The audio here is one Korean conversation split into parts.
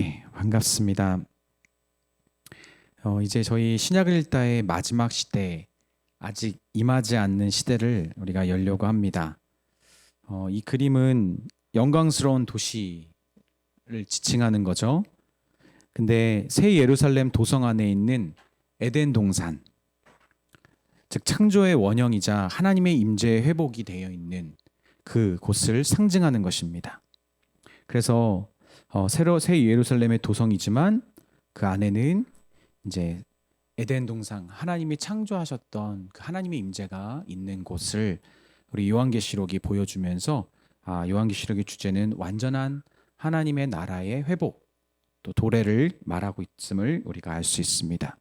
네, 반갑습니다. 이제 저희 신약을 읽다의 마지막 시대, 아직 임하지 않는 시대를 우리가 열려고 합니다. 이 그림은 영광스러운 도시를 지칭하는 거죠. 근데 새 예루살렘 도성 안에 있는 에덴 동산, 즉 창조의 원형이자 하나님의 임재의 회복이 되어 있는 그 곳을 상징하는 것입니다. 그래서 새 예루살렘의 도성이지만 그 안에는 이제 에덴 동산, 하나님이 창조하셨던 그 하나님의 임재가 있는 곳을 우리 요한계시록이 보여주면서 요한계시록의 주제는 완전한 하나님의 나라의 회복, 또 도래를 말하고 있음을 우리가 알 수 있습니다.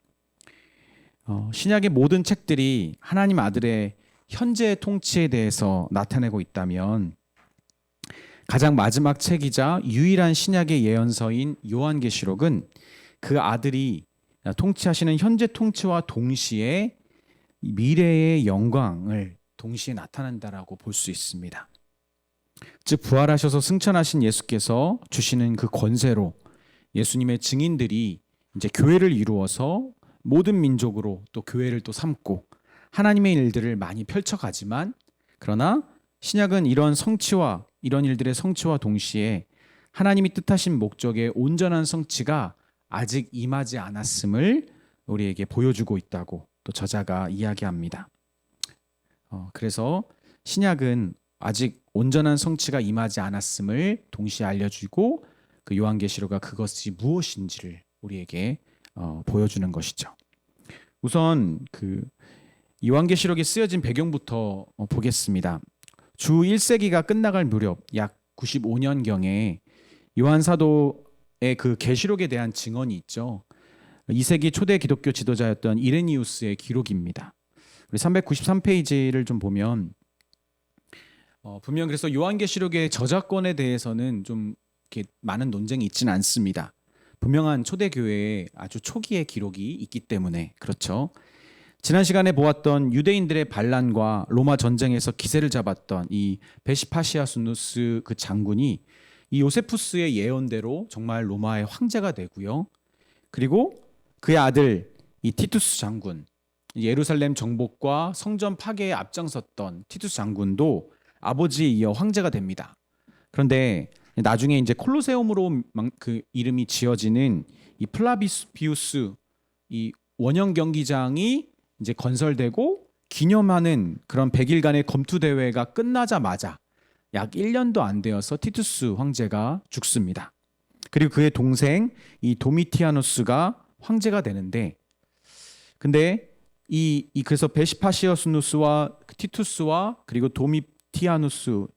신약의 모든 책들이 하나님 아들의 현재 통치에 대해서 나타내고 있다면 가장 마지막 책이자 유일한 신약의 예언서인 요한계시록은 그 아들이 통치하시는 현재 통치와 동시에 미래의 영광을 동시에 나타낸다라고 볼 수 있습니다. 즉 부활하셔서 승천하신 예수께서 주시는 그 권세로 예수님의 증인들이 이제 교회를 이루어서 모든 민족으로 또 교회를 또 삼고 하나님의 일들을 많이 펼쳐가지만, 그러나 신약은 이런 일들의 성취와 동시에 하나님이 뜻하신 목적의 온전한 성취가 아직 임하지 않았음을 우리에게 보여주고 있다고 또 저자가 이야기합니다. 그래서 신약은 아직 온전한 성취가 임하지 않았음을 동시에 알려주고 그 요한계시록가 그것이 무엇인지를 우리에게 보여주는 것이죠. 우선 그 요한계시록이 쓰여진 배경부터 보겠습니다. 주 1세기가 끝나갈 무렵 약 95년경에 요한 사도의 그 계시록에 대한 증언이 있죠. 2세기 초대 기독교 지도자였던 이레니우스의 기록입니다. 우리 393페이지를 좀 보면 분명 그래서 요한계시록의 저작권에 대해서는 좀 이렇게 많은 논쟁이 있지는 않습니다. 분명한 초대교회의 아주 초기의 기록이 있기 때문에 그렇죠. 지난 시간에 보았던 유대인들의 반란과 로마 전쟁에서 기세를 잡았던 이 베시파시아수누스 그 장군이 이 요세푸스의 예언대로 정말 로마의 황제가 되고요. 그리고 그의 아들 이 티투스 장군, 예루살렘 정복과 성전 파괴에 앞장섰던 티투스 장군도 아버지에 이어 황제가 됩니다. 그런데 나중에 이제 콜로세움으로 그 이름이 지어지는 이 플라비우스 이 원형 경기장이 이제 건설되고 기념하는 그런 100일간의 검투 대회가 끝나자마자 약 1년도 안 되어서 티투스 황제가 죽습니다. 그리고 그의 동생 이 도미티아누스가 황제가 되는데, 근데 그래서 베시파시어스누스와 티투스와 그리고 도미티아누스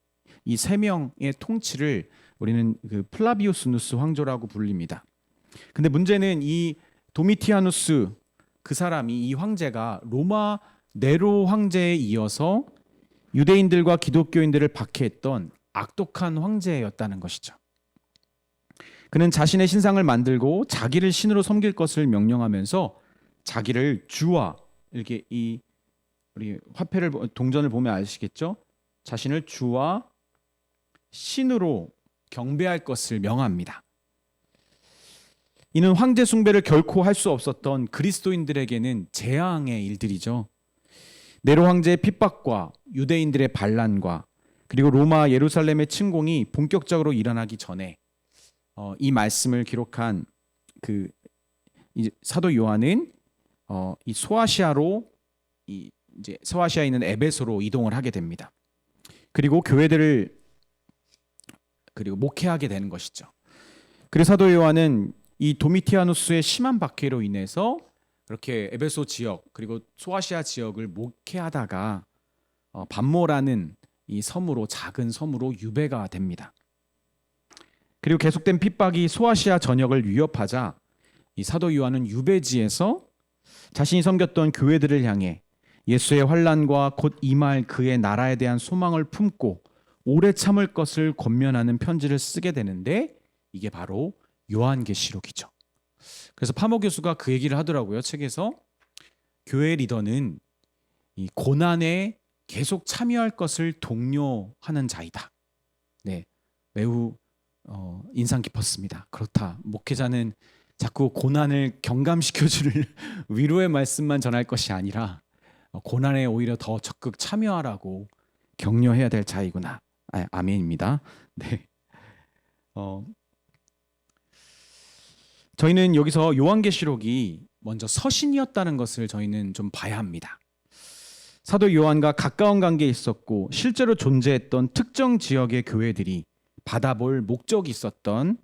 이 세 명의 통치를 우리는 그 플라비우스누스 황조라고 불립니다. 근데 문제는 이 도미티아누스 그 사람이, 이 황제가 로마 네로 황제에 이어서 유대인들과 기독교인들을 박해했던 악독한 황제였다는 것이죠. 그는 자신의 신상을 만들고 자기를 신으로 섬길 것을 명령하면서 자기를 주와, 이렇게 우리 화폐를 동전을 보면 아시겠죠? 자신을 주와 신으로 경배할 것을 명합니다. 이는 황제 숭배를 결코 할 수 없었던 그리스도인들에게는 재앙의 일들이죠. 네로 황제의 핍박과 유대인들의 반란과 그리고 로마 예루살렘의 침공이 본격적으로 일어나기 전에 이 말씀을 기록한 그 사도 요한은 이 소아시아로 이제 소아시아에 있는 에베소로 이동을 하게 됩니다. 그리고 교회들을 그리고 목회하게 되는 것이죠. 그리고 사도 요한은 이 도미티아누스의 심한 박해로 인해서 그렇게 에베소 지역 그리고 소아시아 지역을 목회하다가 반모라는 이 섬으로, 작은 섬으로 유배가 됩니다. 그리고 계속된 핍박이 소아시아 전역을 위협하자 이 사도 요한은 유배지에서 자신이 섬겼던 교회들을 향해 예수의 환난과 곧 임할 그의 나라에 대한 소망을 품고 오래 참을 것을 권면하는 편지를 쓰게 되는데, 이게 바로 요한계시록이죠. 그래서 파모 교수가 그 얘기를 하더라고요. 책에서 교회 리더는 이 고난에 계속 참여할 것을 독려하는 자이다. 네, 매우 인상 깊었습니다. 그렇다. 목회자는 자꾸 고난을 경감시켜주는 위로의 말씀만 전할 것이 아니라 고난에 오히려 더 적극 참여하라고 격려해야 될 자이구나. 아멘입니다. 네. 저희는 여기서 요한계시록이 먼저 서신이었다는 것을 저희는 좀 봐야 합니다. 사도 요한과 가까운 관계에 있었고 실제로 존재했던 특정 지역의 교회들이 받아볼 목적이 있었던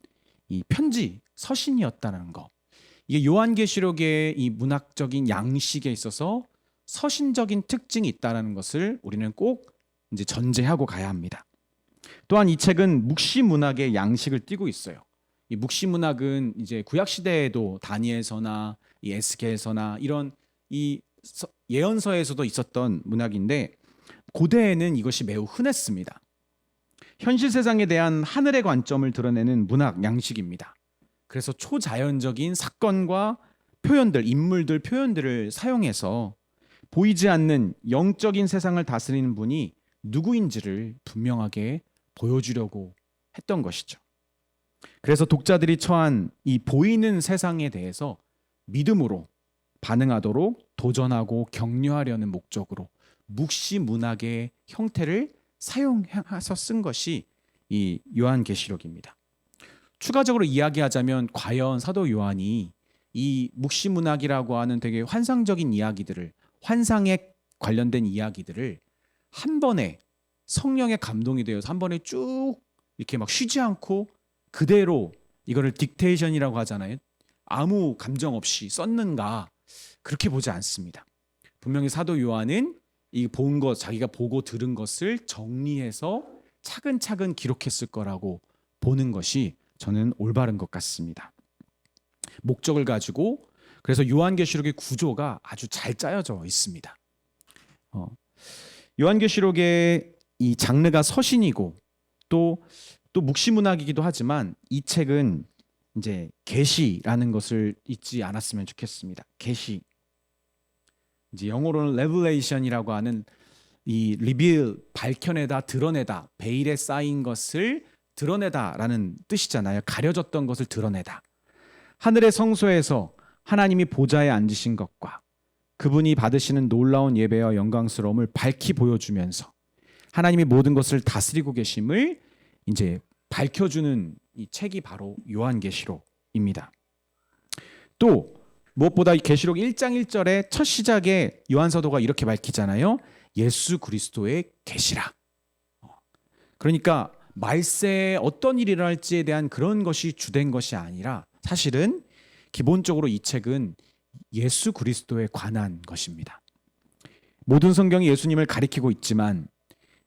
이 편지, 서신이었다는 거. 이게 요한계시록의 이 문학적인 양식에 있어서 서신적인 특징이 있다는 것을 우리는 꼭 이제 전제하고 가야 합니다. 또한 이 책은 묵시 문학의 양식을 띠고 있어요. 이 묵시 문학은 이제 구약 시대에도 다니엘서나 이 에스겔서나 이런 이 예언서에서도 있었던 문학인데 고대에는 이것이 매우 흔했습니다. 현실 세상에 대한 하늘의 관점을 드러내는 문학 양식입니다. 그래서 초자연적인 사건과 표현들, 인물들 표현들을 사용해서 보이지 않는 영적인 세상을 다스리는 분이 누구인지를 분명하게 보여주려고 했던 것이죠. 그래서 독자들이 처한 이 보이는 세상에 대해서 믿음으로 반응하도록 도전하고 격려하려는 목적으로 묵시 문학의 형태를 사용해서 쓴 것이 이 요한계시록입니다. 추가적으로 이야기하자면 과연 사도 요한이 이 묵시 문학이라고 하는 되게 환상적인 이야기들을, 환상에 관련된 이야기들을 한 번에 성령의 감동이 되어서 한 번에 쭉 이렇게 막 쉬지 않고 그대로 이거를 딕테이션이라고 하잖아요. 아무 감정 없이 썼는가? 그렇게 보지 않습니다. 분명히 사도 요한은 이 본 것, 자기가 보고 들은 것을 정리해서 차근차근 기록했을 거라고 보는 것이 저는 올바른 것 같습니다. 목적을 가지고 그래서 요한계시록의 구조가 아주 잘 짜여져 있습니다. 요한계시록의 이 장르가 서신이고 또 묵시문학이기도 하지만 이 책은 이제 계시라는 것을 잊지 않았으면 좋겠습니다. 계시. 이제 영어로는 revelation이라고 하는 이 reveal, 밝혀내다, 드러내다, 베일에 쌓인 것을 드러내다라는 뜻이잖아요. 가려졌던 것을 드러내다. 하늘의 성소에서 하나님이 보좌에 앉으신 것과 그분이 받으시는 놀라운 예배와 영광스러움을 밝히 보여주면서 하나님이 모든 것을 다스리고 계심을 이제 밝혀주는 이 책이 바로 요한계시록입니다. 또 무엇보다 이 계시록 1장 1절의 첫 시작에 요한 사도가 이렇게 밝히잖아요. 예수 그리스도의 계시라. 그러니까 말세에 어떤 일이 일어날지에 대한 그런 것이 주된 것이 아니라 사실은 기본적으로 이 책은 예수 그리스도에 관한 것입니다. 모든 성경이 예수님을 가리키고 있지만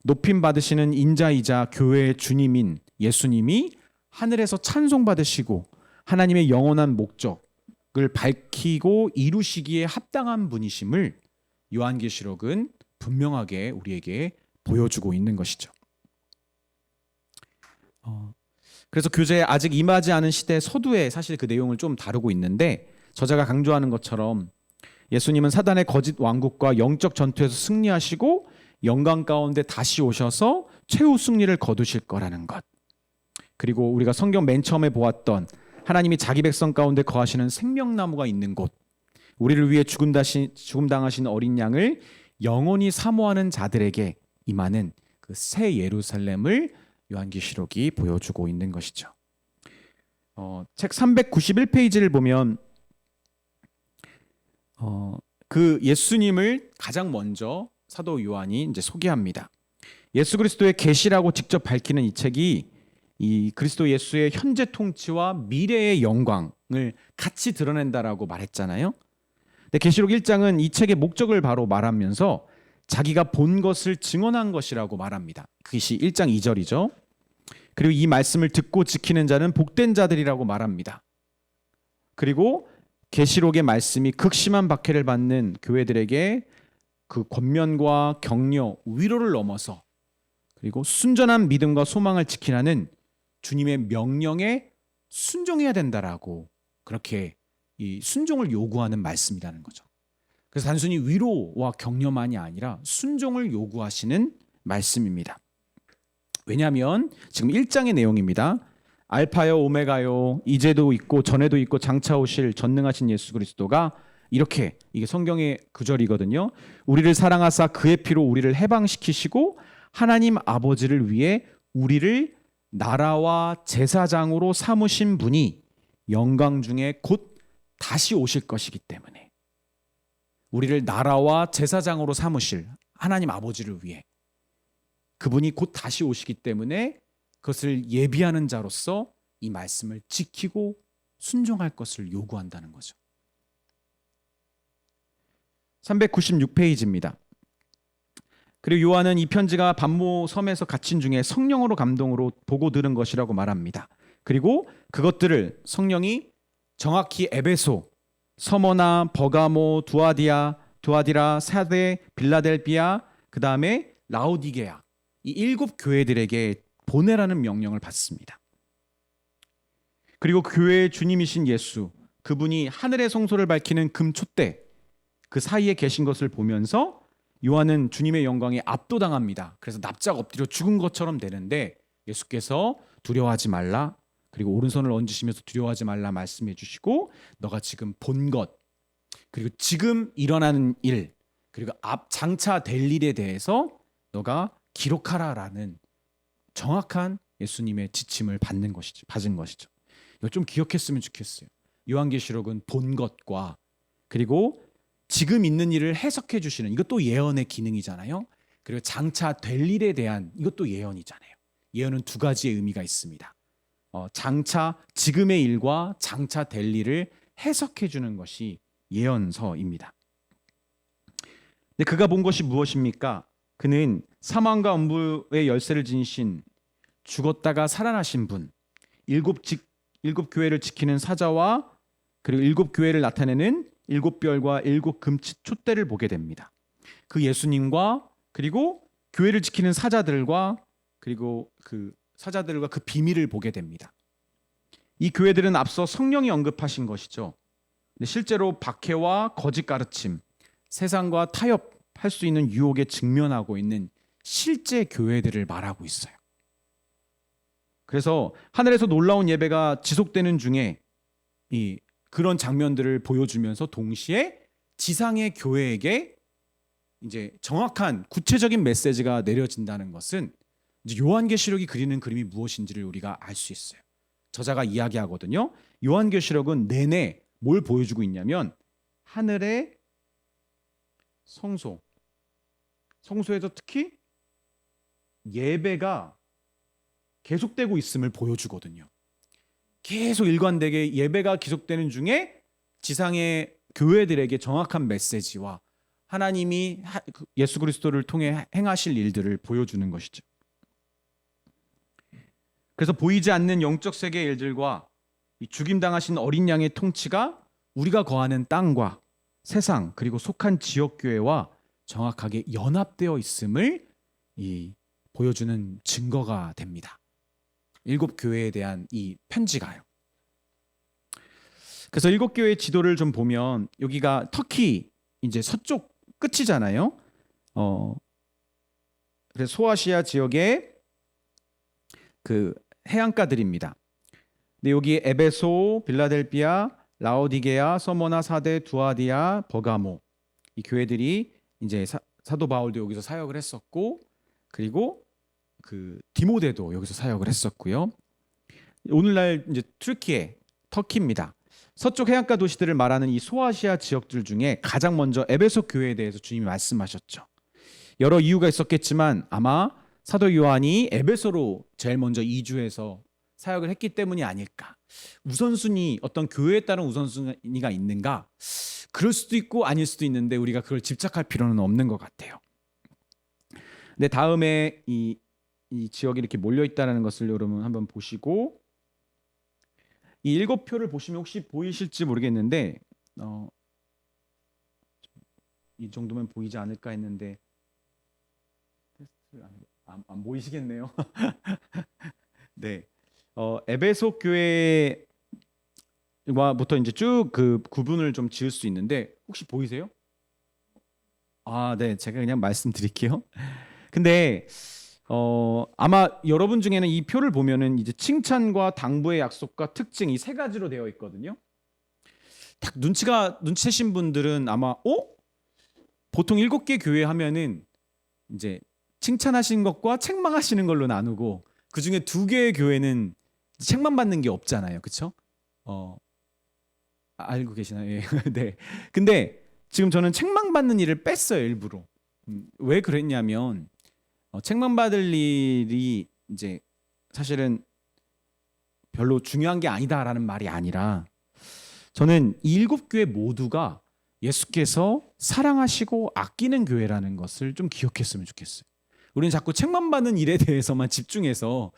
높임 받으시는 인자이자 교회의 주님인 예수님이 하늘에서 찬송받으시고 하나님의 영원한 목적을 밝히고 이루시기에 합당한 분이심을 요한계시록은 분명하게 우리에게 보여주고 있는 것이죠. 그래서 교재에 아직 임하지 않은 시대 서두에 사실 그 내용을 좀 다루고 있는데 저자가 강조하는 것처럼 예수님은 사단의 거짓 왕국과 영적 전투에서 승리하시고 영광 가운데 다시 오셔서 최후 승리를 거두실 거라는 것. 그리고 우리가 성경 맨 처음에 보았던 하나님이 자기 백성 가운데 거하시는 생명나무가 있는 곳, 우리를 위해 죽음 당하신 어린 양을 영원히 사모하는 자들에게 임하는 그 새 예루살렘을 요한계시록이 보여주고 있는 것이죠. 책 391페이지를 보면 그 예수님을 가장 먼저 사도 요한이 이제 소개합니다. 예수 그리스도의 계시라고 직접 밝히는 이 책이 이 그리스도 예수의 현재 통치와 미래의 영광을 같이 드러낸다라고 말했잖아요. 근데 계시록 1장은 이 책의 목적을 바로 말하면서 자기가 본 것을 증언한 것이라고 말합니다. 그것이 1장 2절이죠. 그리고 이 말씀을 듣고 지키는 자는 복된 자들이라고 말합니다. 그리고 계시록의 말씀이 극심한 박해를 받는 교회들에게 그 권면과 격려, 위로를 넘어서 그리고 순전한 믿음과 소망을 지키라는 주님의 명령에 순종해야 된다라고 그렇게 이 순종을 요구하는 말씀이라는 거죠. 그래서 단순히 위로와 격려만이 아니라 순종을 요구하시는 말씀입니다. 왜냐하면 지금 1장의 내용입니다. 알파요 오메가요, 이제도 있고 전에도 있고 장차 오실 전능하신 예수 그리스도가 이렇게, 이게 성경의 구절이거든요. 우리를 사랑하사 그의 피로 우리를 해방시키시고 하나님 아버지를 위해 우리를 나라와 제사장으로 삼으신 분이 영광 중에 곧 다시 오실 것이기 때문에, 우리를 나라와 제사장으로 삼으실 하나님 아버지를 위해 그분이 곧 다시 오시기 때문에 그것을 예비하는 자로서 이 말씀을 지키고 순종할 것을 요구한다는 거죠. 396페이지입니다. 그리고 요한은 이 편지가 반모 섬에서 갇힌 중에 성령으로 감동으로 보고 들은 것이라고 말합니다. 그리고 그것들을 성령이 정확히 에베소, 서머나, 버가모, 두아디라, 사데, 빌라델비아, 그 다음에 라오디게아, 이 7 교회들에게 보내라는 명령을 받습니다. 그리고 교회의 주님이신 예수, 그분이 하늘의 성소를 밝히는 금촛대 그 사이에 계신 것을 보면서 요한은 주님의 영광에 압도당합니다. 그래서 납작 엎드려 죽은 것처럼 되는데 예수께서 두려워하지 말라, 그리고 오른손을 얹으시면서 두려워하지 말라 말씀해 주시고, 너가 지금 본 것, 그리고 지금 일어나는 일, 그리고 장차 될 일에 대해서 너가 기록하라라는 정확한 예수님의 지침을 받은 것이죠. 이거 좀 기억했으면 좋겠어요. 요한계시록은 본 것과 그리고 지금 있는 일을 해석해 주시는, 이것도 예언의 기능이잖아요. 그리고 장차 될 일에 대한, 이것도 예언이잖아요. 예언은 2가지의 의미가 있습니다. 장차, 지금의 일과 장차 될 일을 해석해 주는 것이 예언서입니다. 근데 그가 본 것이 무엇입니까? 그는 사망과 음부의 열쇠를 지니신, 죽었다가 살아나신 분, 7 교회를 지키는 사자와 그리고 7 교회를 나타내는 7별과 7 금촛대를 보게 됩니다. 그 예수님과 그리고 교회를 지키는 사자들과 그리고 그 사자들과 그 비밀을 보게 됩니다. 이 교회들은 앞서 성령이 언급하신 것이죠. 근데 실제로 박해와 거짓 가르침, 세상과 타협할 수 있는 유혹에 직면하고 있는 실제 교회들을 말하고 있어요. 그래서 하늘에서 놀라운 예배가 지속되는 중에 그런 장면들을 보여주면서 동시에 지상의 교회에게 이제 정확한 구체적인 메시지가 내려진다는 것은 이제 요한계시록이 그리는 그림이 무엇인지를 우리가 알 수 있어요. 저자가 이야기하거든요. 요한계시록은 내내 뭘 보여주고 있냐면 하늘의 성소에서 특히 예배가 계속되고 있음을 보여주거든요. 계속 일관되게 예배가 계속되는 중에 지상의 교회들에게 정확한 메시지와 하나님이 예수 그리스도를 통해 행하실 일들을 보여주는 것이죠. 그래서 보이지 않는 영적 세계의 일들과 이 죽임당하신 어린 양의 통치가 우리가 거하는 땅과 세상 그리고 속한 지역 교회와 정확하게 연합되어 있음을 보여주는 증거가 됩니다. 7 교회에 대한 이 편지가요. 그래서 7 교회의 지도를 좀 보면 여기가 터키 이제 서쪽 끝이잖아요. 그래서 소아시아 지역의 그 해안가들입니다. 근데 여기 에베소, 빌라델비아, 라오디게아, 서머나, 사데, 두아디아, 버가모, 이 교회들이 이제 사도 바울도 여기서 사역을 했었고, 그리고 그 디모데도 여기서 사역을 했었고요. 오늘날 이제 터키입니다. 서쪽 해안가 도시들을 말하는 이 소아시아 지역들 중에 가장 먼저 에베소 교회에 대해서 주님이 말씀하셨죠. 여러 이유가 있었겠지만 아마 사도 요한이 에베소로 제일 먼저 이주해서 사역을 했기 때문이 아닐까. 우선순위, 어떤 교회에 따른 우선순위가 있는가? 그럴 수도 있고 아닐 수도 있는데 우리가 그걸 집착할 필요는 없는 것 같아요. 근데 다음에 이 지역이 이렇게 몰려 있다는 것을 여러분 한번 보시고, 이 7표를 보시면 혹시 보이실지 모르겠는데 이 정도면 보이지 않을까 했는데 안 보이시겠네요. 네, 에베소 교회와부터 이제 쭉 그 구분을 좀 지을 수 있는데 혹시 보이세요? 네, 제가 그냥 말씀드릴게요. 근데 아마 여러분 중에는 이 표를 보면은 이제 칭찬과 당부의 약속과 특징 이 세 가지로 되어 있거든요. 딱 눈치채신 분들은 아마 보통 7개 교회 하면은 이제 칭찬하신 것과 책망하시는 걸로 나누고 그 중에 2개의 교회는 책망 받는 게 없잖아요, 그렇죠? 알고 계시나요? 예. 네. 근데 지금 저는 책망 받는 일을 뺐어요, 일부러. 왜 그랬냐면 책망 받을 일이 이제 사실은 별로 중요한 게 아니다라는 말이 아니라 저는 이 7교회 모두가 예수께서 사랑하시고 아끼는 교회라는 것을 좀 기억했으면 좋겠어요. 우리는 자꾸 책망받는 일에 대해서만 집중해서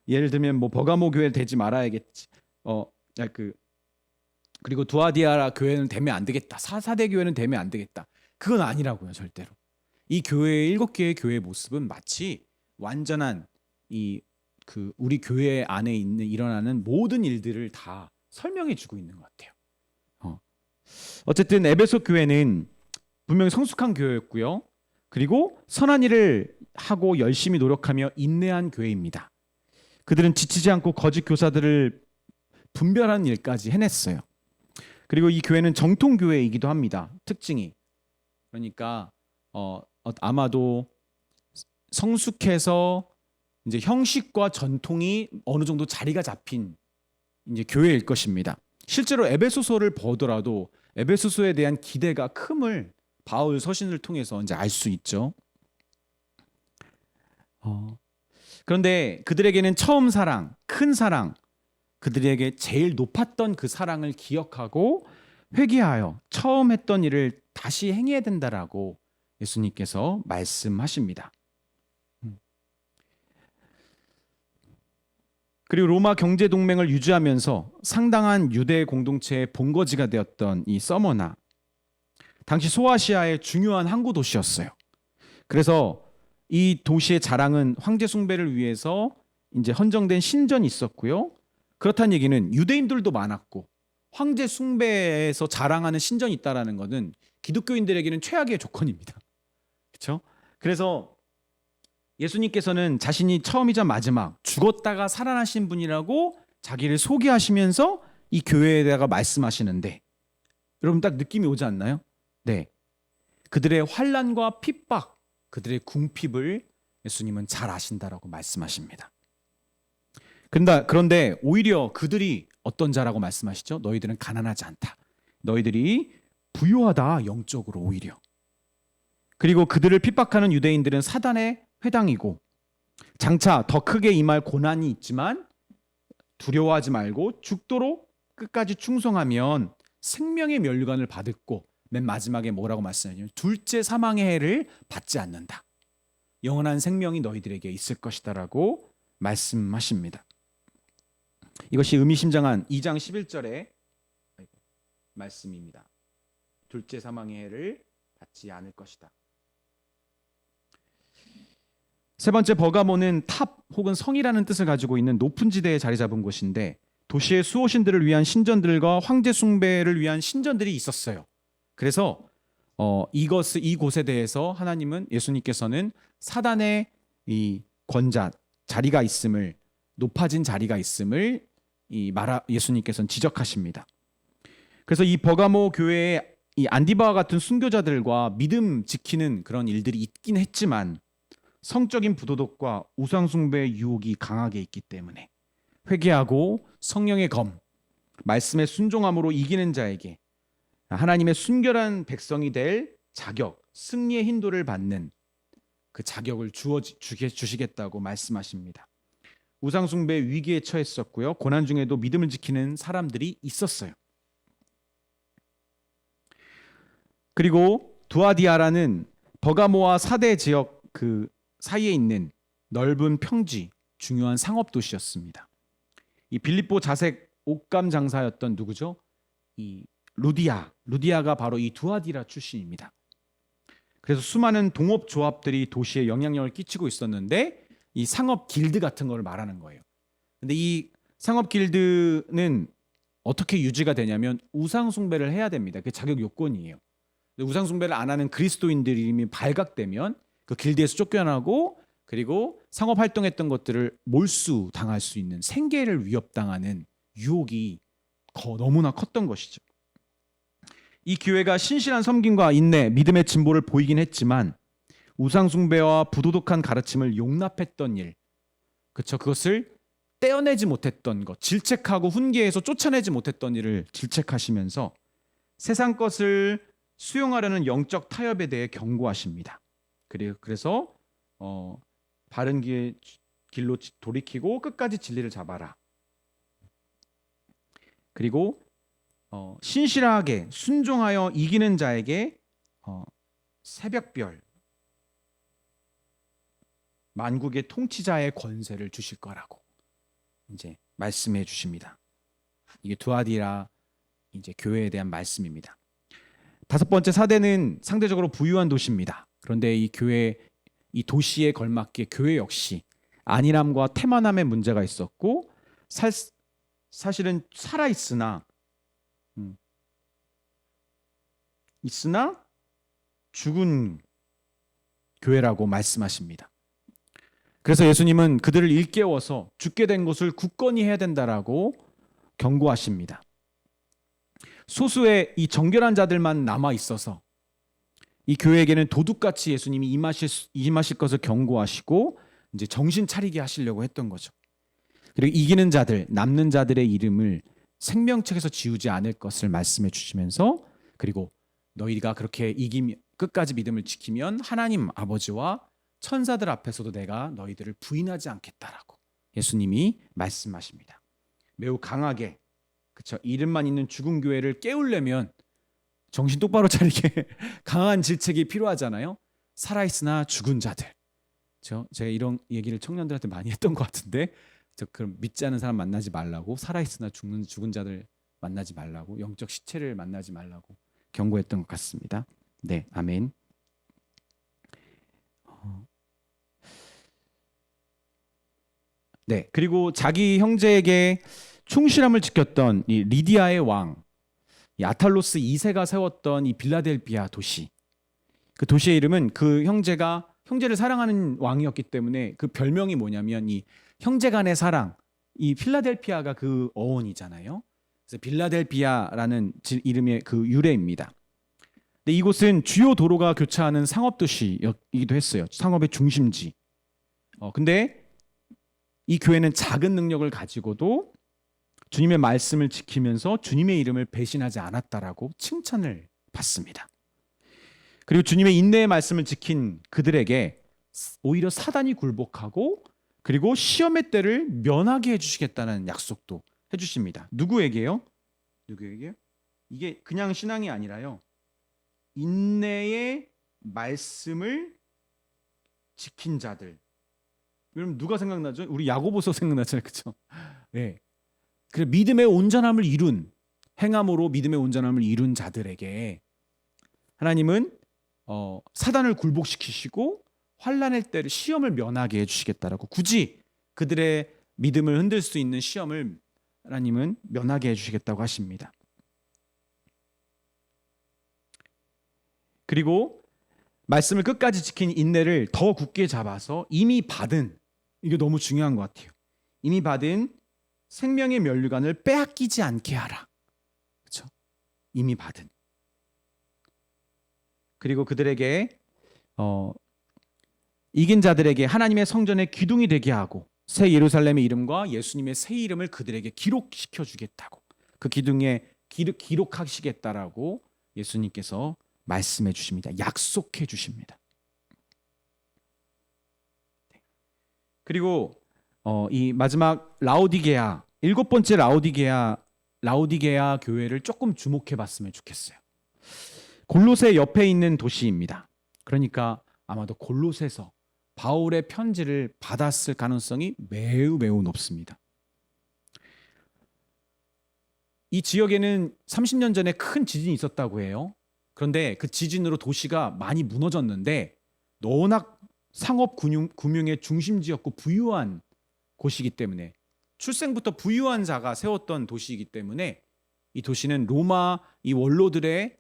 예를 들면 뭐 버가모 교회 되지 말아야겠지. 그리고 두아디아라 교회는 되면 안 되겠다. 사사대 교회는 되면 안 되겠다. 그건 아니라고요, 절대로. 이 교회의 7개의 교회의 모습은 마치 완전한 우리 교회 안에 일어나는 모든 일들을 다 설명해 주고 있는 것 같아요. 어쨌든 에베소 교회는 분명히 성숙한 교회였고요. 그리고 선한 일을 하고 열심히 노력하며 인내한 교회입니다. 그들은 지치지 않고 거짓 교사들을 분별하는 일까지 해냈어요. 그리고 이 교회는 정통 교회이기도 합니다. 특징이. 그러니까 아마도 성숙해서 이제 형식과 전통이 어느 정도 자리가 잡힌 이제 교회일 것입니다. 실제로 에베소서를 보더라도 에베소서에 대한 기대가 큼을 바울 서신을 통해서 이제 알 수 있죠. 그런데 그들에게는 처음 사랑, 큰 사랑, 그들에게 제일 높았던 그 사랑을 기억하고 회개하여 처음 했던 일을 다시 행해야 된다라고 예수님께서 말씀하십니다. 그리고 로마 경제 동맹을 유지하면서 상당한 유대 공동체의 본거지가 되었던 이 서머나, 당시 소아시아의 중요한 항구 도시였어요. 그래서 이 도시의 자랑은 황제 숭배를 위해서 이제 헌정된 신전이 있었고요. 그렇다는 얘기는 유대인들도 많았고 황제 숭배에서 자랑하는 신전이 있다라는 것은 기독교인들에게는 최악의 조건입니다. 그렇죠? 그래서 예수님께서는 자신이 처음이자 마지막 죽었다가 살아나신 분이라고 자기를 소개하시면서 이 교회에다가 말씀하시는데 여러분 딱 느낌이 오지 않나요? 네. 그들의 환난과 핍박, 그들의 궁핍을 예수님은 잘 아신다라고 말씀하십니다. 그런데 오히려 그들이 어떤 자라고 말씀하시죠? 너희들은 가난하지 않다. 너희들이 부유하다, 영적으로 오히려. 그리고 그들을 핍박하는 유대인들은 사단의 회당이고 장차 더 크게 임할 고난이 있지만 두려워하지 말고 죽도록 끝까지 충성하면 생명의 면류관을 받았고 맨 마지막에 뭐라고 말씀하냐면 둘째 사망의 해를 받지 않는다. 영원한 생명이 너희들에게 있을 것이다라고 말씀하십니다. 이것이 의미심장한 2장 11절의 말씀입니다. 둘째 사망의 해를 받지 않을 것이다. 세 번째, 버가모는 탑 혹은 성이라는 뜻을 가지고 있는 높은 지대에 자리 잡은 곳인데 도시의 수호신들을 위한 신전들과 황제 숭배를 위한 신전들이 있었어요. 그래서 이곳에 대해서 하나님은, 예수님께서는 사단의 이 권자 자리가 있음을, 높아진 자리가 있음을 예수님께서는 지적하십니다. 그래서 이 버가모 교회에 이 안디바와 같은 순교자들과 믿음 지키는 그런 일들이 있긴 했지만 성적인 부도덕과 우상숭배의 유혹이 강하게 있기 때문에 회개하고 성령의 검, 말씀의 순종함으로 이기는 자에게 하나님의 순결한 백성이 될 자격, 승리의 힌도를 받는 그 자격을 주시겠다고 말씀하십니다. 우상숭배의 위기에 처했었고요. 고난 중에도 믿음을 지키는 사람들이 있었어요. 그리고 두아디아라는 버가모와 사대 지역 그 사이에 있는 넓은 평지, 중요한 상업 도시였습니다. 이 빌립보 자색 옷감 장사였던 누구죠? 이 루디아가 바로 이 두아디라 출신입니다. 그래서 수많은 동업 조합들이 도시에 영향력을 끼치고 있었는데 이 상업 길드 같은 걸 말하는 거예요. 근데 이 상업 길드는 어떻게 유지가 되냐면 우상 숭배를 해야 됩니다. 그게 자격 요건이에요. 우상 숭배를 안 하는 그리스도인들이 이미 발각되면 그 길드에서 쫓겨나고 그리고 상업 활동했던 것들을 몰수 당할 수 있는 생계를 위협당하는 유혹이 너무나 컸던 것이죠. 이 교회가 신실한 섬김과 인내, 믿음의 진보를 보이긴 했지만 우상 숭배와 부도덕한 가르침을 용납했던 일, 그렇죠? 그것을 떼어내지 못했던 것, 질책하고 훈계해서 쫓아내지 못했던 일을 질책하시면서 세상 것을 수용하려는 영적 타협에 대해 경고하십니다. 그래서 바른 길로 돌이키고 끝까지 진리를 잡아라. 그리고 신실하게 순종하여 이기는 자에게 새벽별 만국의 통치자의 권세를 주실 거라고 이제 말씀해 주십니다. 이게 두아디라 이제 교회에 대한 말씀입니다. 다섯 번째 사대는 상대적으로 부유한 도시입니다. 그런데 이 도시에 걸맞게 교회 역시 안일함과 태만함의 문제가 있었고 사실은 살아 있으나 죽은 교회라고 말씀하십니다. 그래서 예수님은 그들을 일깨워서 죽게 된 것을 굳건히 해야 된다라고 경고하십니다. 소수의 이 정결한 자들만 남아 있어서 이 교회에게는 도둑같이 예수님이 임하실 것을 경고하시고 이제 정신 차리게 하시려고 했던 거죠. 그리고 이기는 자들, 남는 자들의 이름을 생명책에서 지우지 않을 것을 말씀해 주시면서 그리고 너희가 그렇게 끝까지 믿음을 지키면 하나님 아버지와 천사들 앞에서도 내가 너희들을 부인하지 않겠다라고 예수님이 말씀하십니다. 매우 강하게, 그렇죠? 이름만 있는 죽은 교회를 깨우려면 정신 똑바로 차리게 강한 질책이 필요하잖아요. 살아있으나 죽은 자들. 제가 이런 얘기를 청년들한테 많이 했던 것 같은데, 그럼 믿지 않는 사람 만나지 말라고, 살아있으나 죽은 자들 만나지 말라고, 영적 시체를 만나지 말라고 경고했던 것 같습니다. 네, 아멘. 네, 그리고 자기 형제에게 충실함을 지켰던 이 리디아의 왕, 이 아탈로스 2세가 세웠던 이 빌라델비아 도시. 그 도시의 이름은 그 형제를 사랑하는 왕이었기 때문에 그 별명이 뭐냐면 이 형제간의 사랑. 이 필라델피아가 그 어원이잖아요. 그래서 빌라델비아라는 이름의 그 유래입니다. 근데 이곳은 주요 도로가 교차하는 상업 도시이기도 했어요. 상업의 중심지. 근데 이 교회는 작은 능력을 가지고도 주님의 말씀을 지키면서 주님의 이름을 배신하지 않았다라고 칭찬을 받습니다. 그리고 주님의 인내의 말씀을 지킨 그들에게 오히려 사단이 굴복하고 그리고 시험의 때를 면하게 해주시겠다는 약속도 해주십니다. 누구에게요? 이게 그냥 신앙이 아니라요. 인내의 말씀을 지킨 자들. 그럼 누가 생각나죠? 우리 야고보서 생각나잖아요, 그렇죠? 네. 그래서 믿음의 온전함을 이룬 행함으로 믿음의 온전함을 이룬 자들에게 하나님은 사단을 굴복시키시고 환난의 때를 시험을 면하게 해주시겠다라고 굳이 그들의 믿음을 흔들 수 있는 시험을 하나님은 면하게 해주시겠다고 하십니다. 그리고 말씀을 끝까지 지킨 인내를 더 굳게 잡아서 이미 받은, 이게 너무 중요한 것 같아요. 이미 받은 생명의 면류관을 빼앗기지 않게 하라. 그렇죠? 이미 받은. 그리고 그들에게 이긴 자들에게 하나님의 성전의 기둥이 되게 하고 새 예루살렘의 이름과 예수님의 새 이름을 그들에게 기록시켜 주겠다고, 그 기둥에 기록하시겠다라고 예수님께서 말씀해 주십니다. 약속해 주십니다. 그리고 이 마지막 라오디게아, 일곱 번째 라오디게아 교회를 조금 주목해 봤으면 좋겠어요. 골로새 옆에 있는 도시입니다. 그러니까 아마도 골로새서 바울의 편지를 받았을 가능성이 매우 높습니다. 이 지역에는 30년 전에 큰 지진이 있었다고 해요. 그런데 그 지진으로 도시가 많이 무너졌는데 워낙 상업 금융의 중심지였고 부유한 곳이기 때문에, 출생부터 부유한 자가 세웠던 도시이기 때문에 이 도시는 로마 이 원로들의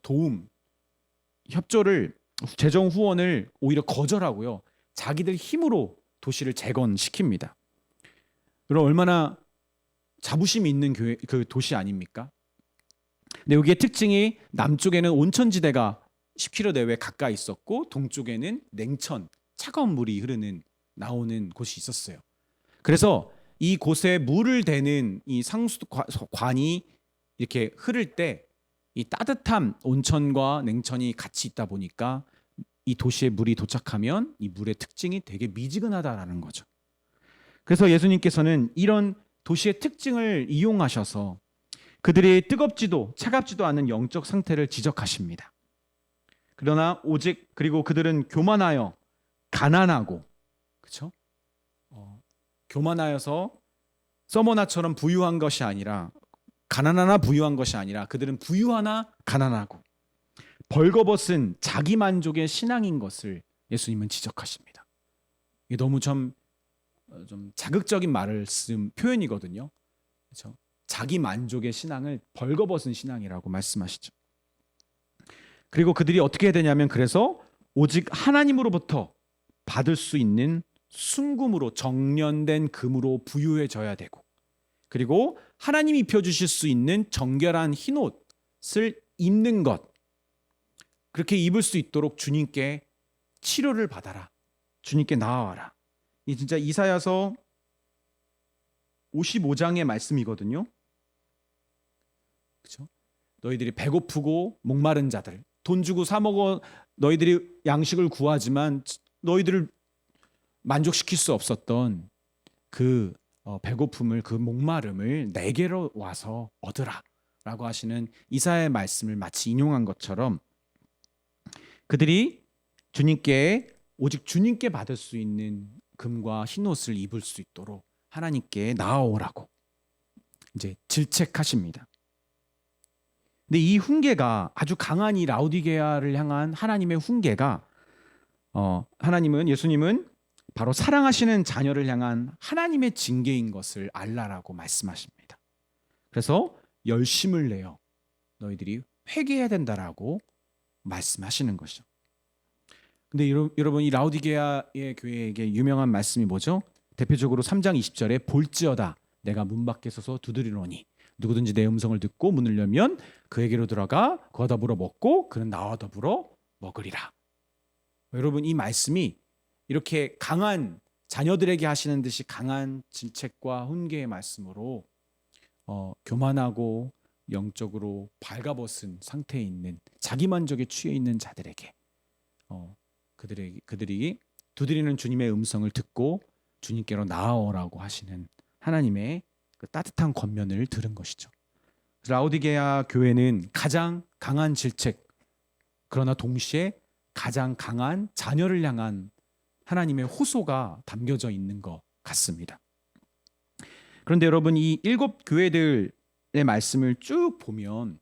도움, 협조를 재정 후원을 오히려 거절하고요. 자기들 힘으로 도시를 재건시킵니다. 그럼 얼마나 자부심이 있는 교회, 그 도시 아닙니까? 근데 여기에 특징이 남쪽에는 온천지대가 10km 내외 가까이 있었고 동쪽에는 냉천, 차가운 물이 흐르는 나오는 곳이 있었어요. 그래서 이 곳에 물을 대는 이 상수관이 이렇게 흐를 때 이 따뜻한 온천과 냉천이 같이 있다 보니까 이 도시에 물이 도착하면 이 물의 특징이 되게 미지근하다라는 거죠. 그래서 예수님께서는 이런 도시의 특징을 이용하셔서 그들이 뜨겁지도 차갑지도 않은 영적 상태를 지적하십니다. 그러나 오직 그리고 그들은 교만하여 가난하고, 그렇죠? 교만하여서 서머나처럼 부유한 것이 아니라, 가난하나 부유한 것이 아니라 그들은 부유하나 가난하고 벌거벗은 자기 만족의 신앙인 것을 예수님은 지적하십니다. 이게 너무 좀 자극적인 말을 쓴 표현이거든요. 그렇죠? 자기 만족의 신앙을 벌거벗은 신앙이라고 말씀하시죠. 그리고 그들이 어떻게 해야 되냐면 그래서 오직 하나님으로부터 받을 수 있는 순금으로 정련된 금으로 부유해져야 되고, 그리고 하나님이 입혀주실 수 있는 정결한 흰옷을 입는 것, 그렇게 입을 수 있도록 주님께 치료를 받아라, 주님께 나아와라. 이 진짜 이사야서 55장의 말씀이거든요. 그렇죠? 너희들이 배고프고 목마른 자들, 돈 주고 사 먹어 너희들이 양식을 구하지만 너희들을 만족시킬 수 없었던 그 배고픔을, 그 목마름을 내게로 와서 얻으라 라고 하시는 이사야의 말씀을 마치 인용한 것처럼 그들이 주님께, 오직 주님께 받을 수 있는 금과 흰옷을 입을 수 있도록 하나님께 나아오라고 이제 질책하십니다. 근데 이 훈계가, 아주 강한 이 라오디게아를 향한 하나님의 훈계가, 예수님은 바로 사랑하시는 자녀를 향한 하나님의 징계인 것을 알라라고 말씀하십니다. 그래서 열심을 내어 너희들이 회개해야 된다라고 말씀하시는 것이죠. 근데 여러분, 이 라오디게아의 교회에게 유명한 말씀이 뭐죠? 대표적으로 3장 20절에 볼지어다 내가 문 밖에 서서 두드리노니 누구든지 내 음성을 듣고 문을 열면 그에게로 들어가 그와 더불어 먹고 그는 나와 더불어 먹으리라. 여러분, 이 말씀이 이렇게 강한, 자녀들에게 하시는 듯이 강한 질책과 훈계의 말씀으로 교만하고 영적으로 발가벗은 상태에 있는, 자기만족에 취해 있는 자들에게 그들이 두드리는 주님의 음성을 듣고 주님께로 나아오라고 하시는 하나님의 그 따뜻한 권면을 들은 것이죠. 라오디게아 교회는 가장 강한 질책, 그러나 동시에 가장 강한 자녀를 향한 하나님의 호소가 담겨져 있는 것 같습니다. 그런데 여러분, 이 7 교회들의 말씀을 쭉 보면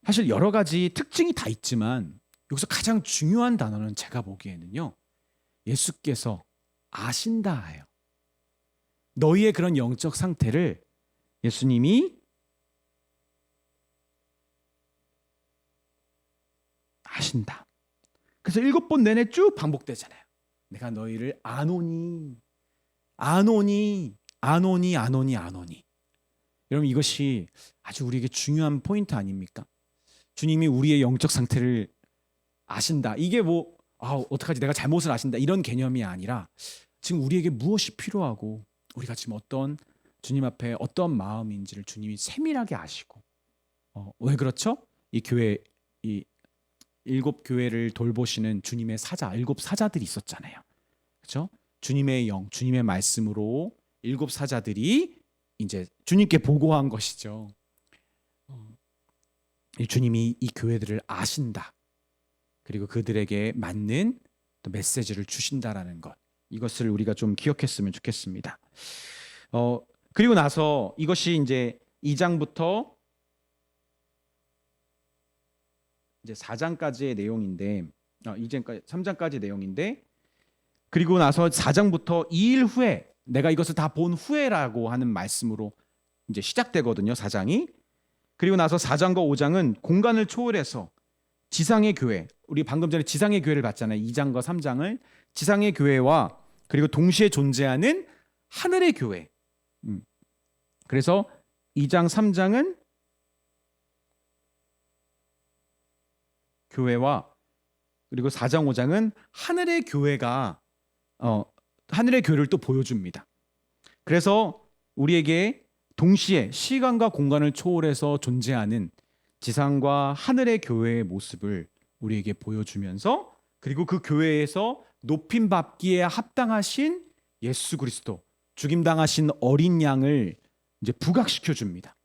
사실 여러 가지 특징이 다 있지만 여기서 가장 중요한 단어는 제가 보기에는요, 예수께서 아신다예요. 너희의 그런 영적 상태를 예수님이 아신다. 그래서 7번 내내 쭉 반복되잖아요. 내가 너희를 아노니. 여러분, 이것이 아주 우리에게 중요한 포인트 아닙니까? 주님이 우리의 영적 상태를 아신다. 이게 어떡하지, 내가 잘못을 아신다, 이런 개념이 아니라 지금 우리에게 무엇이 필요하고 우리가 지금 주님 앞에 어떤 마음인지를 주님이 세밀하게 아시고, 왜 그렇죠? 이 7 교회를 돌보시는 주님의 사자, 7 사자들이 있었잖아요. 그렇죠? 주님의 영, 주님의 말씀으로 7 사자들이 이제 주님께 보고한 것이죠. 주님이 이 교회들을 아신다. 그리고 그들에게 맞는 또 메시지를 주신다라는 것. 이것을 우리가 좀 기억했으면 좋겠습니다. 그리고 나서 이것이 이제 2장부터 이제 4장까지의 내용인데, 3장까지 내용인데, 그리고 나서 4장부터 2일 후에, 내가 이것을 다 본 후에라고 하는 말씀으로 이제 시작되거든요, 4장이. 그리고 나서 4장과 5장은 공간을 초월해서 지상의 교회, 우리 방금 전에 지상의 교회를 봤잖아요. 2장과 3장을 지상의 교회와 그리고 동시에 존재하는 하늘의 교회. 그래서 2장, 3장은 교회와 그리고 4장, 5장은 하늘의 교회가 하늘의 교회를 또 보여줍니다. 그래서 우리에게 동시에 시간과 공간을 초월해서 존재하는 지상과 하늘의 교회의 모습을 우리에게 보여주면서 그리고 그 교회에서 높임 받기에 합당하신 예수 그리스도, 죽임당하신 어린 양을 이제 부각시켜 줍니다.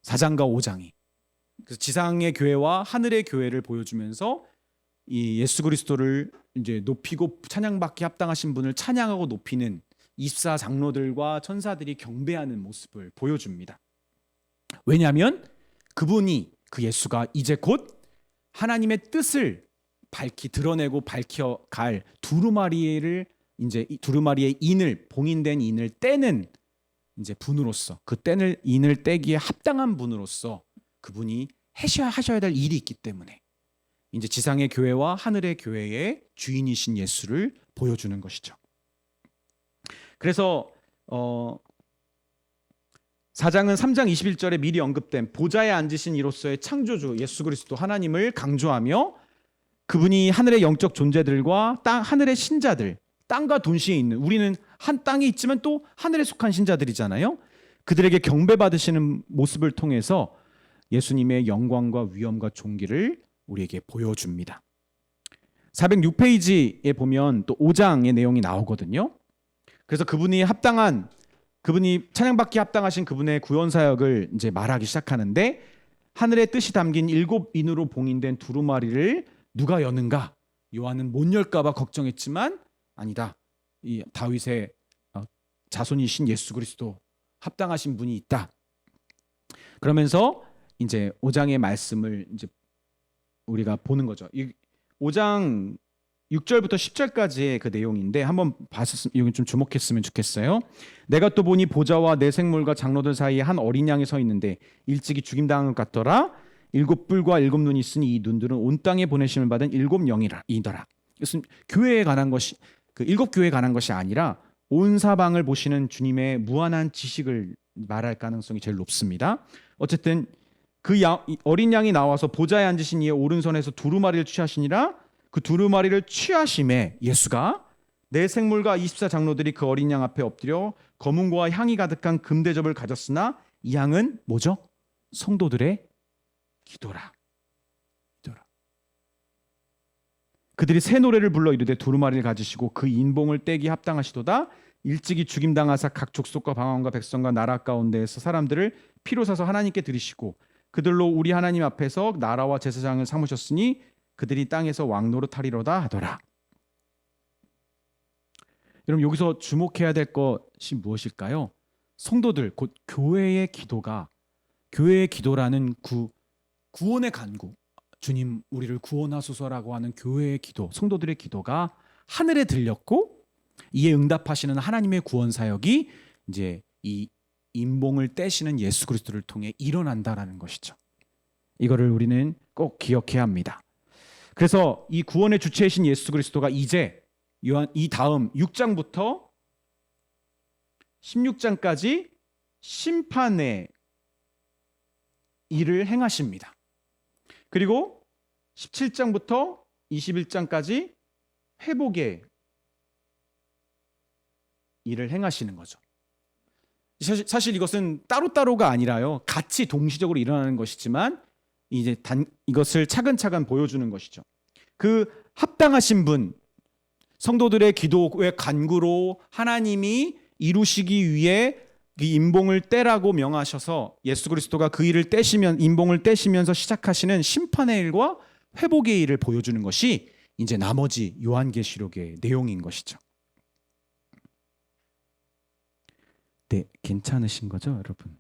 4장과 5장이. 그래서 지상의 교회와 하늘의 교회를 보여주면서 이 예수 그리스도를 이제 높이고 찬양받기 합당하신 분을 찬양하고 높이는 24 장로들과 천사들이 경배하는 모습을 보여줍니다. 왜냐하면 그분이 그 예수가 이제 곧 하나님의 뜻을 드러내고 밝혀갈 두루마리를 이제 두루마리의 인을 봉인된 인을 떼는 이제 분으로서 그 인을 떼기에 합당한 분으로서 그분이 하셔야 될 일이 있기 때문에 이제 지상의 교회와 하늘의 교회의 주인이신 예수를 보여주는 것이죠. 그래서 4장은 3장 21절에 미리 언급된 보좌에 앉으신 이로서의 창조주 예수 그리스도 하나님을 강조하며 그분이 하늘의 영적 존재들과 하늘의 신자들, 땅과 동시에 있는 우리는 한 땅에 있지만 또 하늘에 속한 신자들이잖아요. 그들에게 경배받으시는 모습을 통해서 예수님의 영광과 위엄과 존귀를 우리에게 보여줍니다. 406페이지에 보면 또 5장의 내용이 나오거든요. 그래서 그분이 찬양받기 합당하신 그분의 구원 사역을 이제 말하기 시작하는데 하늘의 뜻이 담긴 7인으로 봉인된 두루마리를 누가 여는가? 요한은 못 열까봐 걱정했지만 아니다. 이 다윗의 자손이신 예수 그리스도 합당하신 분이 있다. 그러면서 이제 5장의 말씀을 이제 우리가 보는 거죠. 이 5장 6절부터 10절까지의 그 내용인데 한번 여기 좀 주목했으면 좋겠어요. 내가 또 보니 보좌와 내 생물과 장로들 사이에 한 어린 양이 서 있는데 일찍이 죽임당한 것 같더라. 7뿔과 7눈이 있으니 이 눈들은 온 땅에 보내심을 받은 7영이더라. 이것은 교회에 관한 것이 그 7교회에 관한 것이 아니라 온 사방을 보시는 주님의 무한한 지식을 말할 가능성이 제일 높습니다. 어쨌든 어린 양이 나와서 보좌에 앉으신 이의 오른손에서 두루마리를 취하시니라. 그 두루마리를 취하심에 예수가 내 생물과 24 장로들이 그 어린 양 앞에 엎드려 검은고와 향이 가득한 금대접을 가졌으나 이 향은 뭐죠? 성도들의 기도라. 그들이 새 노래를 불러 이르되 두루마리를 가지시고 그 인봉을 떼기 합당하시도다. 일찍이 죽임당하사 각 족속과 방언과 백성과 나라 가운데에서 사람들을 피로 사서 하나님께 드리시고 그들로 우리 하나님 앞에서 나라와 제사장을 삼으셨으니 그들이 땅에서 왕노릇하리로다 하더라. 여러분 여기서 주목해야 될 것이 무엇일까요? 성도들 곧 교회의 기도라는 구원의 간구, 주님 우리를 구원하소서라고 하는 교회의 기도, 성도들의 기도가 하늘에 들렸고 이에 응답하시는 하나님의 구원 사역이 이제 이 인봉을 떼시는 예수 그리스도를 통해 일어난다라는 것이죠. 이거를 우리는 꼭 기억해야 합니다. 그래서 이 구원의 주체이신 예수 그리스도가 이제 이 다음 6장부터 16장까지 심판의 일을 행하십니다. 그리고 17장부터 21장까지 회복의 일을 행하시는 거죠. 사실 이것은 따로따로가 아니라요. 같이 동시적으로 일어나는 것이지만 이제 이것을 차근차근 보여주는 것이죠. 그 합당하신 분, 성도들의 기도의 간구로 하나님이 이루시기 위해 그 인봉을 떼라고 명하셔서 예수 그리스도가 그 일을 인봉을 떼시면서 시작하시는 심판의 일과 회복의 일을 보여주는 것이 이제 나머지 요한계시록의 내용인 것이죠. 네, 괜찮으신 거죠, 여러분?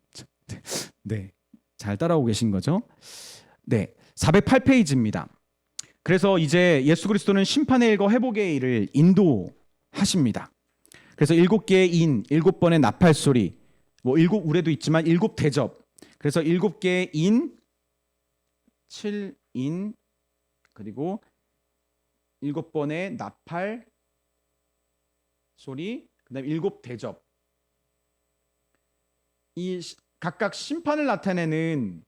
네, 잘 따라오고 계신 거죠? 네, 408페이지입니다. 그래서 이제 예수 그리스도는 심판의 일과 회복의 일을 인도하십니다. 그래서 7개의 인, 7번의 나팔 소리, 뭐 7 우레도 있지만 7 대접. 그래서 7개의 인, 인, 그리고 7번의 나팔 소리, 그다음에 7대접. 이 각각 심판을 나타내는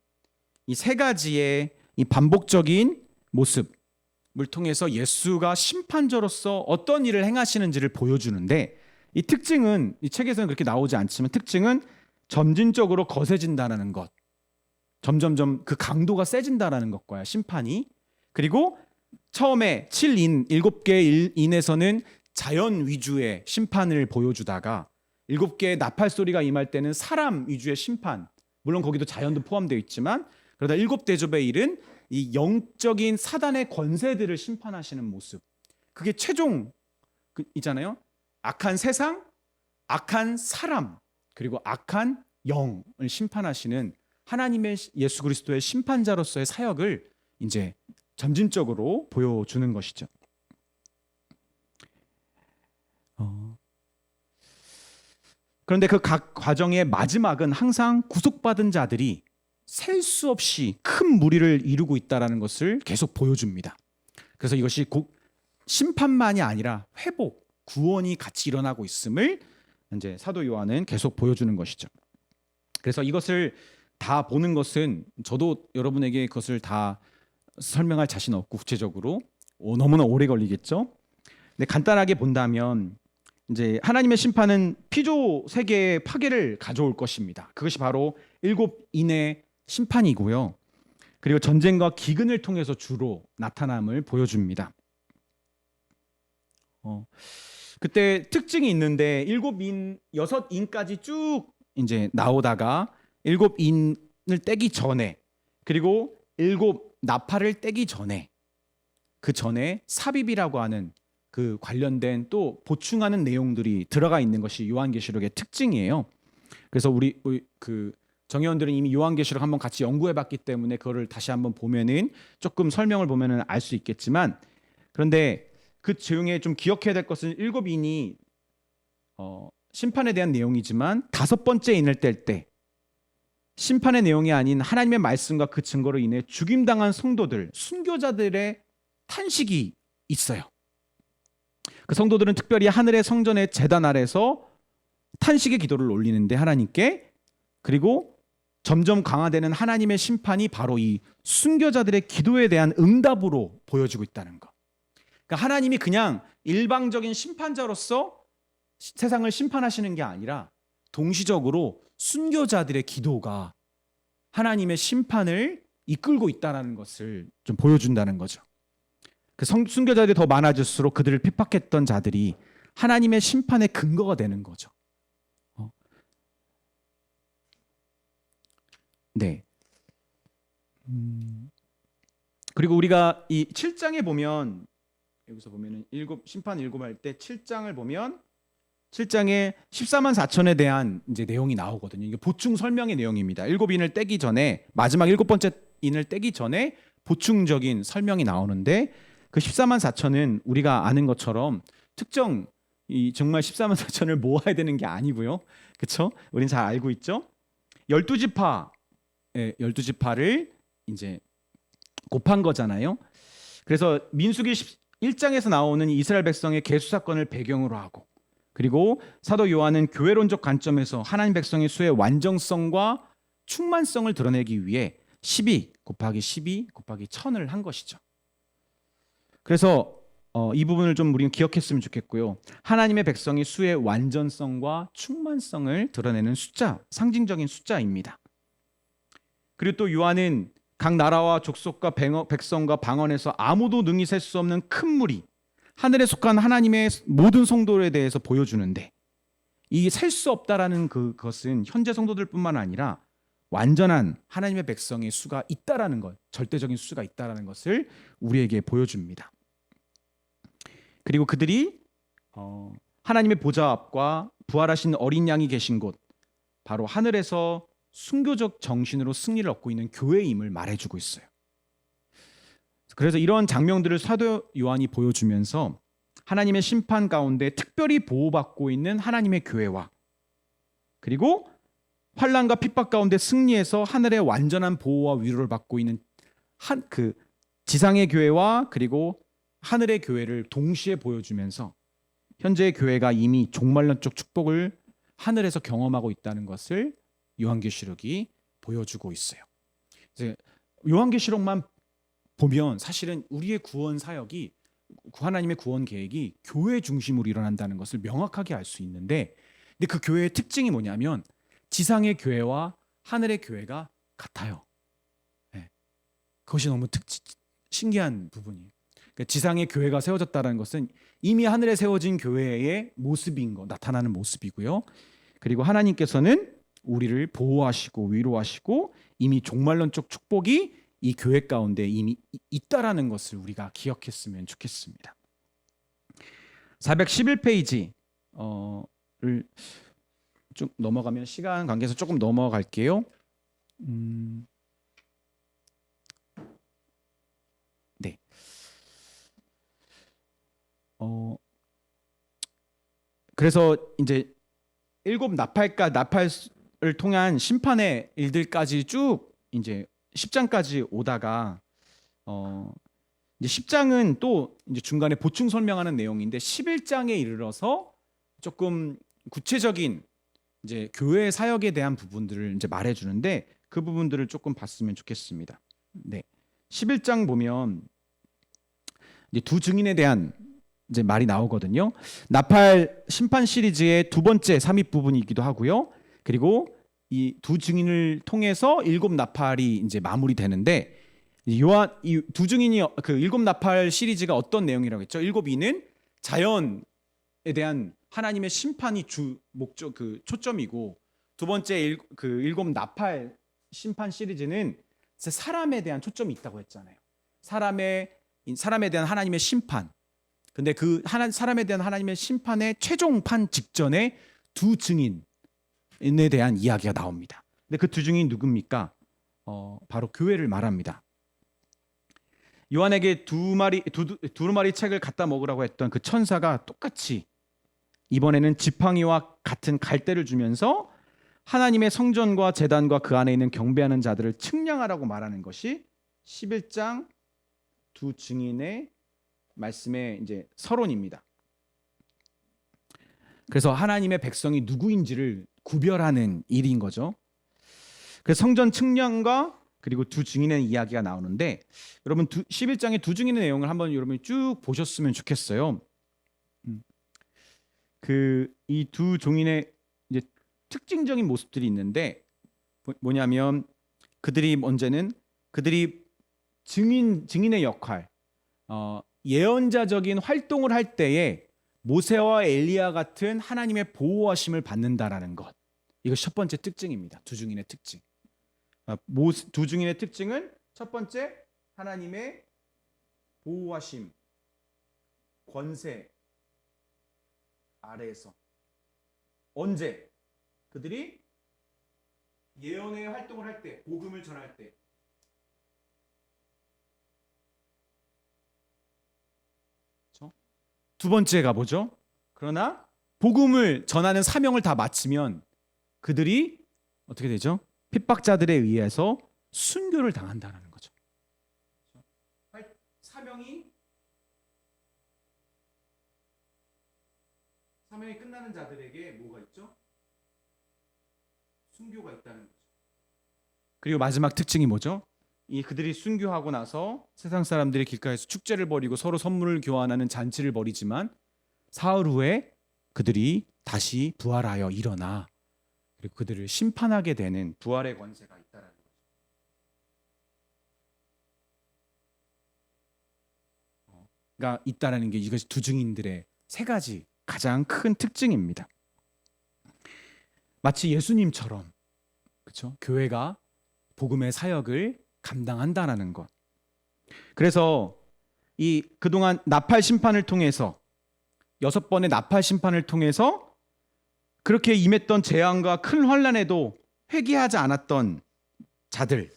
이 세 가지의 이 반복적인 모습을 통해서 예수가 심판자로서 어떤 일을 행하시는지를 보여주는데, 이 특징은 이 책에서는 그렇게 나오지 않지만 특징은 점진적으로 거세진다라는 것, 점점점 그 강도가 세진다라는 것과요, 심판이. 그리고 처음에 7인, 7개의 인에서는 자연 위주의 심판을 보여주다가 7개의 나팔 소리가 임할 때는 사람 위주의 심판, 물론 거기도 자연도 포함되어 있지만, 그러다 7대접의 일은 이 영적인 사단의 권세들을 심판하시는 모습, 그게 최종이잖아요. 악한 세상, 악한 사람, 그리고 악한 영을 심판하시는 하나님의 예수 그리스도의 심판자로서의 사역을 이제 점진적으로 보여주는 것이죠. 그런데 그 각 과정의 마지막은 항상 구속받은 자들이 셀 수 없이 큰 무리를 이루고 있다는 것을 계속 보여줍니다. 그래서 이것이 심판만이 아니라 회복, 구원이 같이 일어나고 있음을 이제 사도 요한은 계속 보여주는 것이죠. 그래서 이것을 다 보는 것은 저도 여러분에게 그것을 다 설명할 자신 없고 구체적으로 너무나 오래 걸리겠죠. 근데 간단하게 본다면 이제 하나님의 심판은 피조 세계의 파괴를 가져올 것입니다. 그것이 바로 7인의 심판이고요. 그리고 전쟁과 기근을 통해서 주로 나타남을 보여줍니다. 그때 특징이 있는데 7인, 6인까지 쭉 이제 나오다가 7인을 떼기 전에, 그리고 7 나팔을 떼기 전에, 그 전에 삽입이라고 하는 그 관련된 또 보충하는 내용들이 들어가 있는 것이 요한계시록의 특징이에요. 그래서 우리 그 정의원들은 이미 요한계시록 한번 같이 연구해봤기 때문에 그거를 다시 한번 보면은 조금 설명을 보면은 알 수 있겠지만, 그런데 그 중에 좀 기억해야 될 것은 7인이 심판에 대한 내용이지만 5번째 인을 뗄 때 심판의 내용이 아닌 하나님의 말씀과 그 증거로 인해 죽임당한 성도들, 순교자들의 탄식이 있어요. 그 성도들은 특별히 하늘의 성전의 제단 아래서 탄식의 기도를 올리는데 하나님께, 그리고 점점 강화되는 하나님의 심판이 바로 이 순교자들의 기도에 대한 응답으로 보여지고 있다는 것. 그러니까 하나님이 그냥 일방적인 심판자로서 세상을 심판하시는 게 아니라 동시적으로 순교자들의 기도가 하나님의 심판을 이끌고 있다는 것을 좀 보여준다는 거죠. 그 순교자들이 더 많아질수록 그들을 핍박했던 자들이 하나님의 심판의 근거가 되는 거죠. 네. 그리고 우리가 이 7장에 보면, 여기서 보면은 심판 7 할 때 7장을 보면 7장에 14만 4천에 대한 이제 내용이 나오거든요. 이게 보충 설명의 내용입니다. 7인을 떼기 전에, 마지막 7번째 인을 떼기 전에 보충적인 설명이 나오는데, 그 14만 4천은 우리가 아는 것처럼 특정 정말 14만 4천을 모아야 되는 게 아니고요. 그렇죠? 우린 잘 알고 있죠? 12지파, 12지파를 이제 곱한 거잖아요. 그래서 민수기 1장에서 나오는 이스라엘 백성의 계수 사건을 배경으로 하고, 그리고 사도 요한은 교회론적 관점에서 하나님 백성의 수의 완전성과 충만성을 드러내기 위해 12 곱하기 12 곱하기 1000을 한 것이죠. 그래서 이 부분을 좀 우리는 기억했으면 좋겠고요. 하나님의 백성의 수의 완전성과 충만성을 드러내는 숫자, 상징적인 숫자입니다. 그리고 또 요한은 각 나라와 족속과 백성과 방언에서 아무도 능히 셀 수 없는 큰 무리, 하늘에 속한 하나님의 모든 성도에 대해서 보여주는데, 이 셀 수 없다라는 그것은 현재 성도들뿐만 아니라 완전한 하나님의 백성의 수가 있다라는 것, 절대적인 수가 있다라는 것을 우리에게 보여줍니다. 그리고 그들이 하나님의 보좌 앞과 부활하신 어린 양이 계신 곳, 바로 하늘에서 순교적 정신으로 승리를 얻고 있는 교회임을 말해주고 있어요. 그래서 이런 장면들을 사도 요한이 보여주면서 하나님의 심판 가운데 특별히 보호받고 있는 하나님의 교회와, 그리고 환난과 핍박 가운데 승리해서 하늘의 완전한 보호와 위로를 받고 있는 그 지상의 교회와 그리고 하늘의 교회를 동시에 보여주면서 현재의 교회가 이미 종말론적 축복을 하늘에서 경험하고 있다는 것을 요한계시록이 보여주고 있어요. 이제 요한계시록만 보면 사실은 우리의 구원 사역이 하나님의 구원 계획이 교회 중심으로 일어난다는 것을 명확하게 알 수 있는데, 근데 그 교회의 특징이 뭐냐면 지상의 교회와 하늘의 교회가 같아요. 네. 그것이 너무 신기한 부분이에요. 그러니까 지상의 교회가 세워졌다는 것은 이미 하늘에 세워진 교회의 모습인 거, 나타나는 모습이고요. 그리고 하나님께서는 우리를 보호하시고 위로하시고 이미 종말론적 축복이 이 교회 가운데 이미 있다라는 것을 우리가 기억했으면 좋겠습니다. 411페이지를 좀 넘어가면 시간 관계에서 조금 넘어갈게요. 네. 그래서 이제 일곱 나팔을 통한 심판의 일들까지 쭉 이제 10장까지 오다가 이제 10장은 또 이제 중간에 보충 설명하는 내용인데 11장에 이르러서 조금 구체적인 이제 교회 사역에 대한 부분들을 이제 말해 주는데 그 부분들을 조금 봤으면 좋겠습니다. 네. 11장 보면 이제 두 증인에 대한 이제 말이 나오거든요. 나팔 심판 시리즈의 두 번째 삽입 부분이기도 하고요. 그리고 이 두 증인을 통해서 일곱 나팔이 이제 마무리되는데 이 두 증인이 그 일곱 나팔 시리즈가 어떤 내용이라고 했죠? 일곱 이는 자연에 대한 하나님의 심판이 주 목적 그 초점이고, 두 번째 그 일곱 나팔 심판 시리즈는 사람에 대한 초점이 있다고 했잖아요. 사람에 대한 하나님의 심판. 근데 그 사람에 대한 하나님의 심판의 최종판 직전에 두 증인에 대한 이야기가 나옵니다. 근데 그 두 증인이 누굽니까? 바로 교회를 말합니다. 요한에게 두루마리 책을 갖다 먹으라고 했던 그 천사가 똑같이 이번에는 지팡이와 같은 갈대를 주면서 하나님의 성전과 제단과 그 안에 있는 경배하는 자들을 측량하라고 말하는 것이 11장 두 증인의 말씀의 이제 서론입니다. 그래서 하나님의 백성이 누구인지를 구별하는 일인 거죠. 그래서 성전 측량과 그리고 두 증인의 이야기가 나오는데, 여러분 11장의 두 증인의 내용을 한번 여러분이 쭉 보셨으면 좋겠어요. 이 두 증인의 이제 특징적인 모습들이 있는데 뭐냐면 그들이 증인의 역할, 예언자적인 활동을 할 때에 모세와 엘리야 같은 하나님의 보호하심을 받는다라는 것. 이것이 첫 번째 특징입니다. 두 증인의 특징. 두 증인의 특징은 첫 번째, 하나님의 보호하심, 권세 아래에서. 언제? 그들이 예언의 활동을 할 때, 복음을 전할 때. 두 번째가 뭐죠? 그러나 복음을 전하는 사명을 다 마치면 그들이 어떻게 되죠? 핍박자들에 의해서 순교를 당한다는 거죠. 사명이 끝나는 자들에게 뭐가 있죠? 순교가 있다는 거죠. 그리고 마지막 특징이 뭐죠? 그들이 순교하고 나서 세상 사람들이 길가에서 축제를 벌이고 서로 선물을 교환하는 잔치를 벌이지만 사흘 후에 그들이 다시 부활하여 일어나 그리고 그들을 심판하게 되는 부활의 권세가 있다는 거죠. 가 있다라는 게 이것이 두 증인들의 세 가지 가장 큰 특징입니다. 마치 예수님처럼, 그렇죠? 교회가 복음의 사역을 감당한다라는 것. 그래서 그동안 나팔 심판을 통해서 6번의 나팔 심판을 통해서 그렇게 임했던 재앙과 큰 환난에도 회개하지 않았던 자들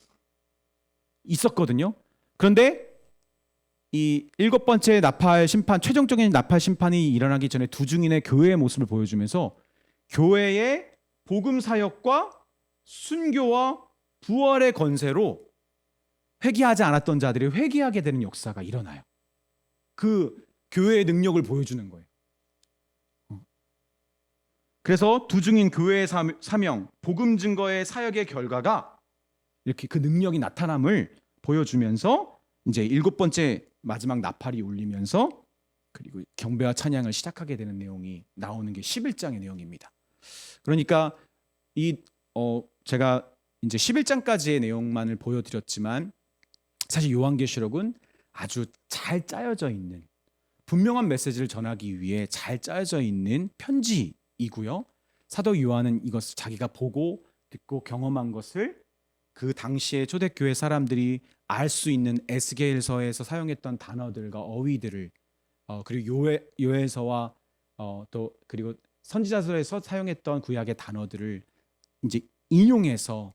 있었거든요. 그런데 이 7번째 나팔 심판, 최종적인 나팔 심판이 일어나기 전에 두 증인의 교회의 모습을 보여주면서 교회의 복음 사역과 순교와 부활의 권세로 회개하지 않았던 자들이 회개하게 되는 역사가 일어나요. 그 교회의 능력을 보여주는 거예요. 그래서 두 중인 교회의 사명, 복음 증거의 사역의 결과가 이렇게 그 능력이 나타남을 보여주면서 이제 일곱 번째 마지막 나팔이 울리면서 그리고 경배와 찬양을 시작하게 되는 내용이 나오는 게 11장의 내용입니다. 그러니까 제가 이제 11장까지의 내용만을 보여드렸지만 사실 요한계시록은 아주 잘 짜여져 있는 분명한 메시지를 전하기 위해 잘 짜여져 있는 편지이고요. 사도 요한은 이것을 자기가 보고 듣고 경험한 것을 그 당시에 초대교회 사람들이 알 수 있는 에스겔서에서 사용했던 단어들과 어휘들을 그리고 요엘서와 또 그리고 선지자서에서 사용했던 구약의 단어들을 이제 인용해서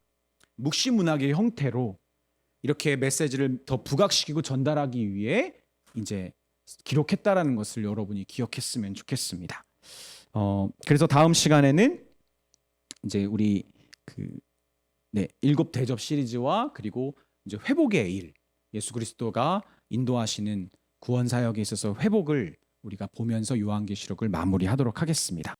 묵시문학의 형태로 이렇게 메시지를 더 부각시키고 전달하기 위해 이제 기록했다라는 것을 여러분이 기억했으면 좋겠습니다. 그래서 다음 시간에는 이제 우리 일곱 대접 시리즈와 그리고 이제 회복의 일, 예수 그리스도가 인도하시는 구원 사역에 있어서 회복을 우리가 보면서 요한계시록을 마무리하도록 하겠습니다.